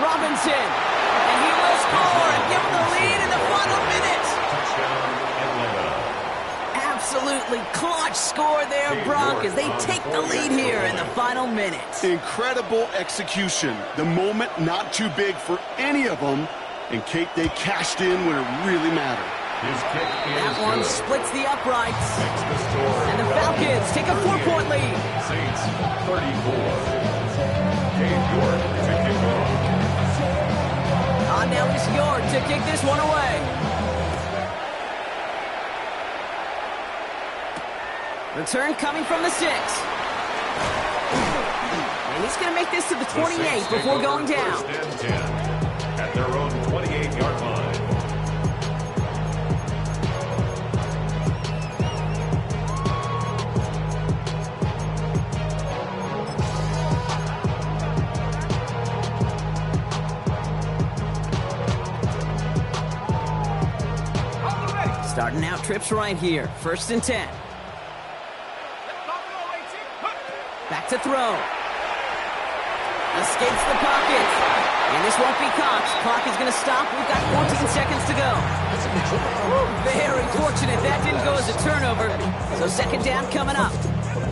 Robinson. And he will score and give them the lead in the final minute. Absolutely clutch score there, Brock, as they take the lead here in the final minute. Incredible execution. The moment not too big for any of them. And, Kate, they cashed in when it really mattered. That one splits the uprights. And the Falcons take a 4-point lead. Saints 34. Dave York to kick off. Now it's York to kick this one away. Return coming from the 6. And he's going to make this to the 28 before going down. First and 10 at their own 28-yard line. trips right here. 1st and 10. Back to throw. Escapes the pocket. And this won't be caught. Clock is going to stop. We've got 14 seconds to go. Very fortunate that didn't go as a turnover. So 2nd down coming up.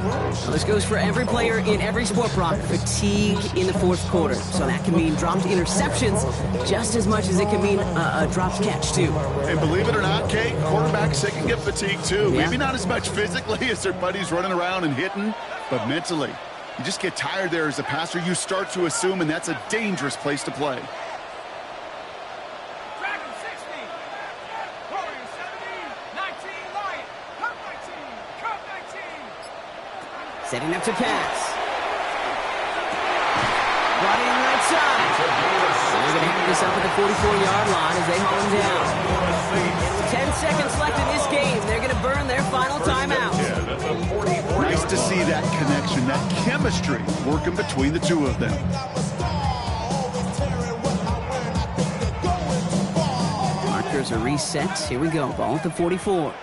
Well, this goes for every player in every sport, Brock. Fatigue in the 4th quarter. So that can mean dropped interceptions just as much as it can mean a dropped catch, too. And believe it or not, Kate, quarterbacks, they can get fatigued, too. Yeah. Maybe not as much physically as their buddies running around and hitting, but mentally. You just get tired there as a passer. You start to assume, and that's a dangerous place to play. Dragon 60. Warriors 17. 19 Lion. Cup 19. Cup 19. Setting up to pass. Brought in right side. They're going to have this up at the 44-yard line as they haul him down. 10 seconds left in this game. They're going to burn their final timeout. Yeah, that's a 40-40. Nice to see that connection, that chemistry working between the two of them. Markers are reset. Here we go. Ball at the 44.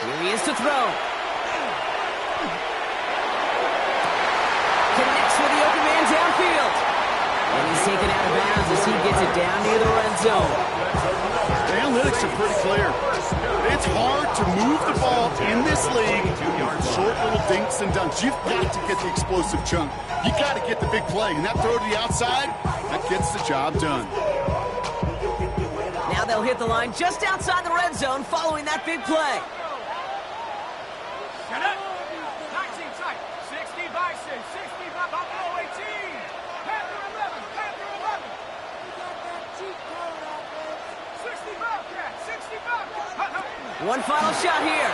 Here he is to throw. Connects with the open man downfield. And he's taken out of bounds as he gets it down near the red zone. The analytics are pretty clear. It's hard to move the ball in this league with short little dinks and dunks. You've got to get the explosive chunk. You got to get the big play. And that throw to the outside, that gets the job done. Now they'll hit the line just outside the red zone following that big play. Get up. 19 tight. 60 Bison. 60 Buffalo 18. Panther 11. Panther 11. 60 Bobcat. 60 Bobcat. One final shot here.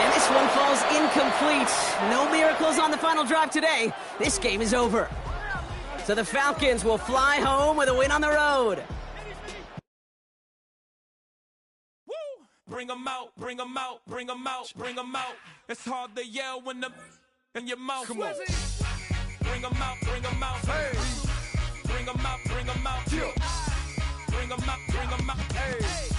And this one falls incomplete. No miracles on the final drive today. This game is over. So the Falcons will fly home with a win on the road. Bring 'em out, bring 'em out, bring 'em out, bring 'em out. It's hard to yell when the in your mouth. Come on. Bring 'em out, bring 'em out. Hey. Bring 'em out, bring 'em out. Yeah. Bring 'em out, bring 'em out. Hey.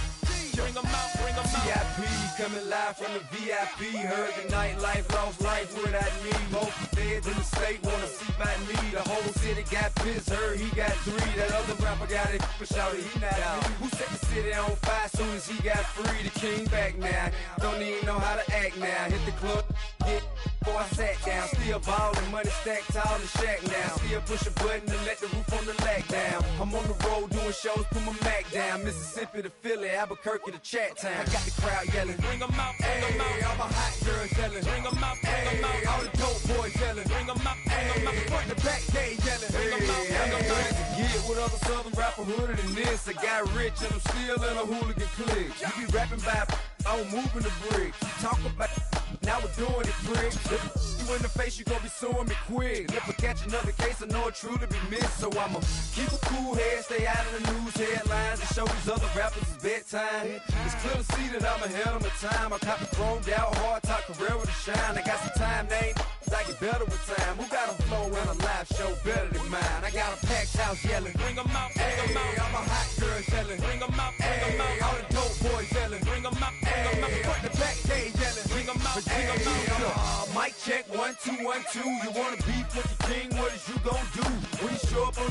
Bring 'em out, bring 'em out. VIP coming live from the VIP. Heard the nightlife, lost life without me. Both feds in the state wanna see my knee. The whole city got pissed, heard he got 3. That other rapper got it, but shouted he not out. Who set the city on fire soon as he got free? The king back now, don't even know how to act now. Hit the club, yeah, before I sat down. Still ballin', money stacked tall in shack now. Still push a button and let the roof on the lag down. I'm on the road doing shows, put my Mac down. Mississippi to Philly, Albuquerque to Chat Town. I got the crowd yelling. Bring 'em out, bring 'em out. All my hot girls yelling. Bring 'em out, bring 'em out. All the dope boys yelling. Bring 'em out, bring 'em out. Front to back, they yelling. Bring 'em out, bring 'em out. Get with other southern rapper hooded than this. I got rich and I'm still in a hooligan clique. You be rapping by, I'm moving the bricks. You talk about, now we're doing it, pricks. You in the face, you gon' be suing me quick. If I catch another case, I know it truly be missed. So I'ma keep a cool head, stay out of the news headlines, and show these other rappers it's bedtime. It's clear to see that I'm ahead of my time. I copy chromed out, hard top career with a shine. I got some time, name. I get better with time. Who got a flow and a live show better than mine? I got a packed house yelling. Bring 'em out, bring 'em out. All my hot girls yelling. Bring 'em out, bring 'em out. All the dope boys yelling. Bring 'em out, bring 'em out. Front to back, they yelling. Bring 'em out, bring 'em out. Mic check, 1 2 1 2. You wanna beef with the king? What is you gon' do when you show up on?